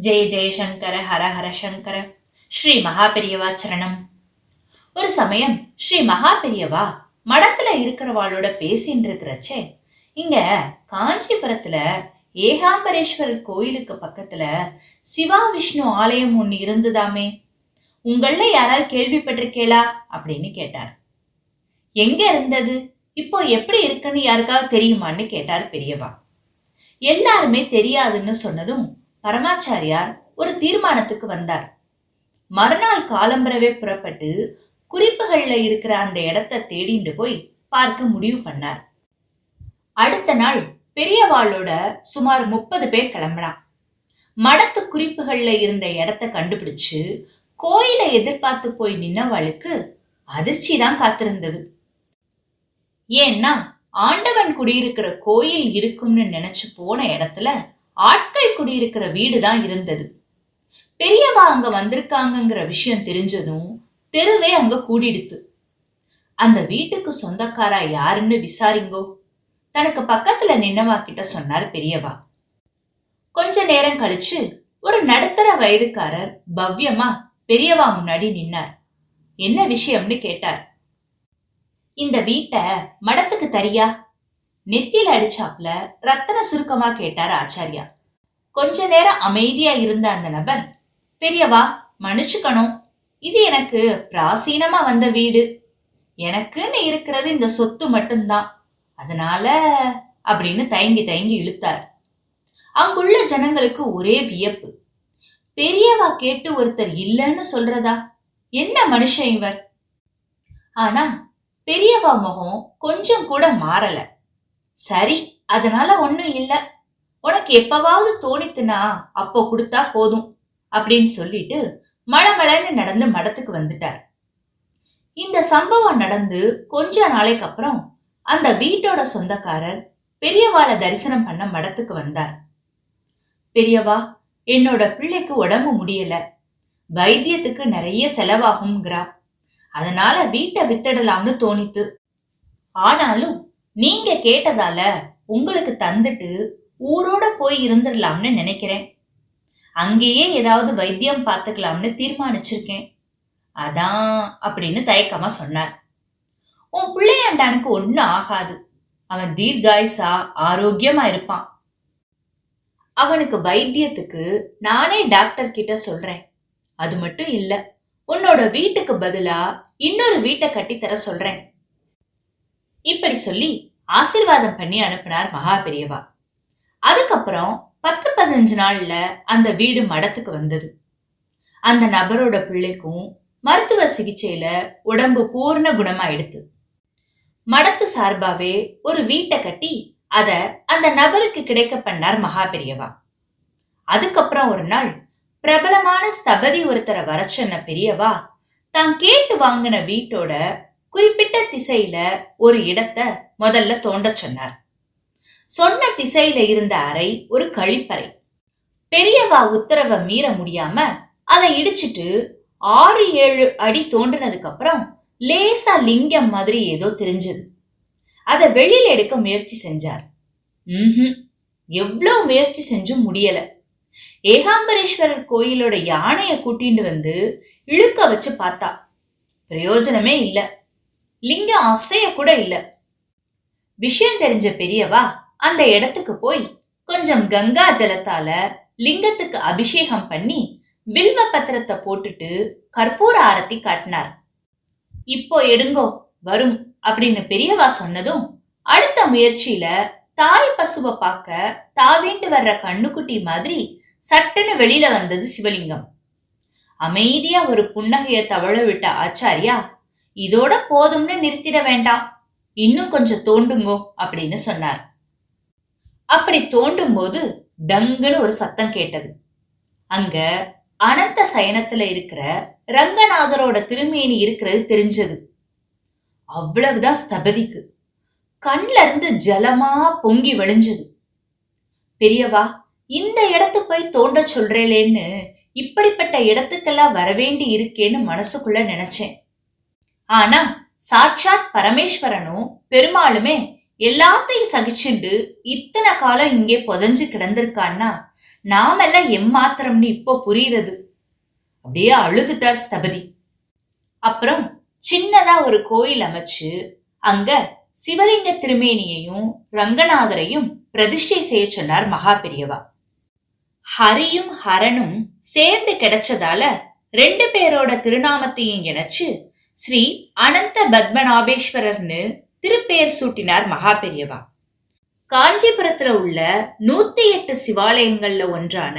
ஜெய ஜெயசங்கர ஹர ஹர சங்கர. ஸ்ரீ மகாபெரியவா சரணம். ஒரு சமயம் ஸ்ரீ மகாபெரியவா மடத்துல இருக்கிறவாளோட பேசின்னு இருக்கிறச்சே, இங்க காஞ்சிபுரத்துல ஏகாம்பரேஸ்வரர் கோயிலுக்கு பக்கத்துல சிவா விஷ்ணு ஆலயம் ஒண்ணு இருந்ததாமே, உங்கள யாராவது கேள்விப்பட்டிருக்கேளா அப்படின்னு கேட்டார். எங்க இருந்தது, இப்போ எப்படி இருக்குன்னு யாருக்காவது தெரியுமான்னு கேட்டார் பெரியவா. எல்லாருமே தெரியாதுன்னு சொன்னதும் பரமாச்சாரியார் ஒரு தீர்மானத்துக்கு வந்தார். மறுநாள் காலம்பரவே புறப்பட்டு குறிப்புகள்ல இருக்கிற அந்த இடத்தை தேடிண்டு போய் பார்க்க முடிவு பண்ணார். அடுத்த நாள் பெரியவாளோட சுமார் 30 பேர் கிளம்பினான். மடத்து குறிப்புகள்ல இருந்த இடத்தை கண்டுபிடிச்சு கோயிலை எதிர்பார்த்து போய் நின்னவாளுக்கு அதிர்ச்சி தான் காத்திருந்தது. ஏன்னா ஆண்டவன் குடியிருக்கிற கோயில் இருக்கும்னு நினைச்சு போன இடத்துல ஆட்கள் குடியிருக்கிற வீடுதான் இருந்தது. பெரியவா அங்க வந்திருக்காங்கிற விஷயம் தெரிஞ்சதும் தெருவே அங்க கூடிடுத்து. அந்த வீட்டுக்கு சொந்தக்காரா யாருன்னு விசாரிங்கோ, தனக்கு பக்கத்துல நின்னவா கிட்ட சொன்னார் பெரியவா. கொஞ்ச நேரம் கழிச்சு ஒரு நடுத்தர வயதுக்காரர் பவ்யமா பெரியவா முன்னாடி நின்னார். என்ன விஷயம்னு கேட்டார். இந்த வீட்டை மடத்துக்கு தரியா, நெத்தியில அடிச்சாப்ல ரத்தன சுருக்கமா கேட்டார் ஆச்சாரியா. கொஞ்ச நேரம் அமைதியா இருந்த அந்த நபர், பெரியவா மன்னிச்சுக்கணும், இது எனக்கு பிராசீனமா வந்த வீடு, எனக்குன்னு இருக்கிறது இந்த சொத்து மட்டும்தான், அதனால அப்படின்னு தயங்கி தயங்கி இழுத்தார். அங்குள்ள ஜனங்களுக்கு ஒரே வியப்பு. பெரியவா கேட்டு ஒருத்தர் இல்லைன்னு சொல்றதா, என்ன மனுஷன் இவர்? ஆனா பெரியவா முகம் கொஞ்சம் கூட மாறல. சரி, அதனால ஒண்ணும் இல்ல, உனக்கு எப்பவாவது தோணித்துனா அப்போ கொடுத்தா போதும் அப்படின்னு சொல்லிட்டு மளமளன்னு நடந்து மடத்துக்கு வந்துட்டார். இந்த சம்பவம் நடந்து கொஞ்ச நாளைக்கு அப்புறம் அந்த வீட்டோட சொந்தக்காரர் பெரியவாளை தரிசனம் பண்ண மடத்துக்கு வந்தார். பெரியவா, என்னோட பிள்ளைக்கு உடம்பு முடியல, வைத்தியத்துக்கு நிறைய செலவாகும்ங்கிறா, அதனால வீட்டை வித்துடலாம்னு தோணித்து. ஆனாலும் நீங்க கேட்டதால உங்களுக்கு தந்துட்டு ஊரோட போய் இருந்துடலாம்னு நினைக்கிறேன். அங்கேயே ஏதாவது வைத்தியம் பார்த்துக்கலாம்னு தீர்மானிச்சிருக்கேன், அதான் அப்படின்னு தயக்கமா சொன்னார். உன் பிள்ளையாண்டானுக்கு ஒன்னும் ஆகாது, அவன் தீர்காயுசா ஆரோக்கியமா இருப்பான். அவனுக்கு வைத்தியத்துக்கு நானே டாக்டர் கிட்ட சொல்றேன். அது மட்டும் இல்ல, உன்னோட வீட்டுக்கு பதிலா இன்னொரு வீட்டை கட்டித்தர சொல்றேன். இப்படி சொல்லி ஆசீர்வாதம் பண்ணி அனுப்பினார் மகா பெரியவா. அதுக்கப்புறம் 10-15 நாள்ல அந்த வீடு மடத்துக்கு வந்தது. அந்த நபரோட பிள்ளைக்கும் மருத்துவ சிகிச்சையில உடம்பு பூர்ண குணமாயிடுத்து. மடத்து சார்பாவே ஒரு வீட்டை கட்டி அத அந்த நபருக்கு கிடைக்க பண்ணார் மகா பெரியவா. அதுக்கப்புறம் ஒரு நாள் பிரபலமான ஸ்தபதி ஒருத்தரை வர சொன்ன பெரியவா தான் கேட்டு வாங்கின வீட்டோட குறிப்பிட்ட திசையில ஒரு இடத்தை முதல்ல தோண்ட சொன்னார். சொன்ன திசையில இருந்த அறை ஒரு கழிப்பறை. பெரியவா உத்தரவை மீற முடியாம அதை இடிச்சிட்டு 6-7 அடி தோண்டினதுக்கு அப்புறம் லேசா லிங்கம் மாதிரி ஏதோ தெரிஞ்சது. அதை வெளியில எடுக்க முயற்சி செஞ்சார். எவ்வளவு முயற்சி செஞ்சும் முடியல. ஏகாம்பரேஸ்வரர் கோயிலோட யானைய கூட்டிட்டு வந்து இழுக்க வச்சு பார்த்தா பிரயோஜனமே இல்ல, லிங்கம் அசைய கூட இல்ல. விஷயம் தெரிஞ்ச பெரியவா அந்த இடத்துக்கு போய் கொஞ்சம் கங்கா ஜலத்தால லிங்கத்துக்கு அபிஷேகம் பண்ணி வில்வ பத்திரத்தை போட்டுட்டு கற்பூர ஆரத்தி காட்டினார். இப்போ எடுங்கோ வரும் அப்படின்னு பெரியவா சொன்னதும் அடுத்த முயற்சியில தாய் பசுவை பார்க்க தாவிண்டு வர்ற கண்ணுக்குட்டி மாதிரி சட்டுன்னு வெளியில வந்தது சிவலிங்கம். அமைதியா ஒரு புன்னகைய தவழ விட்ட ஆச்சாரியா, இதோட போதும்னு நிறுத்திட வேண்டாம், இன்னும் கொஞ்சம் தோண்டுங்கோ அப்படின்னு சொன்னார். அப்படி தோண்டும் போது டங்குன்னு ஒரு சத்தம் கேட்டது. அங்க அனந்த சயனத்துல இருக்கிற ரங்கநாதரோட திருமேனி இருக்கிறது தெரிஞ்சது. அவ்வளவுதான் ஸ்தபதிக்கு. கண்ல இருந்து ஜலமா பொங்கி வழிஞ்சது. பெரியவா, இந்த இடத்து போய் தோண்ட சொல்றேன்னு இப்படிப்பட்ட இடத்துக்கெல்லாம் வரவேண்டி இருக்கேன்னு மனசுக்குள்ள நினைச்சேன். ஆனா சாட்சாத் பரமேஸ்வரனும் பெருமாளுமே எல்லாத்தையும் சகிச்சுண்டு இத்தனை காலம் இங்கே புதஞ்சு கிடந்திருக்கான்னா நாமெல்லாம் எம்மாத்திரம்னு இப்போ புரியுறது. அப்படியே அழுதுட்டார் ஸ்தபதி. அப்புறம் சின்னதா ஒரு கோயில் அமைச்சு அங்க சிவலிங்க திருமேனியையும் ரங்கநாதரையும் பிரதிஷ்டை செய்ய சொன்னார் மகா பெரியவா. ஹரியும் ஹரனும் சேர்ந்து கிடைச்சதால 2 பேரோட திருநாமத்தையும் இணைச்சு ஸ்ரீ அனந்த பத்மநாபேஸ்வரர்னு திருப்பெயர் சூட்டினார் மகா பெரியவா. காஞ்சிபுரத்துல உள்ள 108 சிவாலயங்கள்ல ஒன்றான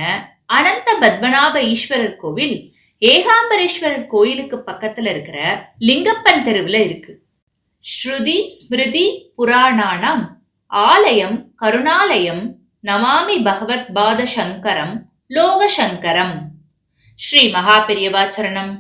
அனந்த பத்மநாப ஈஸ்வரர் கோவில் ஏகாம்பரேஸ்வரர் கோயிலுக்கு பக்கத்துல இருக்கிற லிங்கப்பன் தெருவுல இருக்கு. ஸ்ருதி ஸ்மிருதி புராணானாம் ஆலயம் கருணாலயம் நமாமி பகவத் பாத சங்கரம் லோக சங்கரம். ஸ்ரீ மகா பெரியவா சரணம்.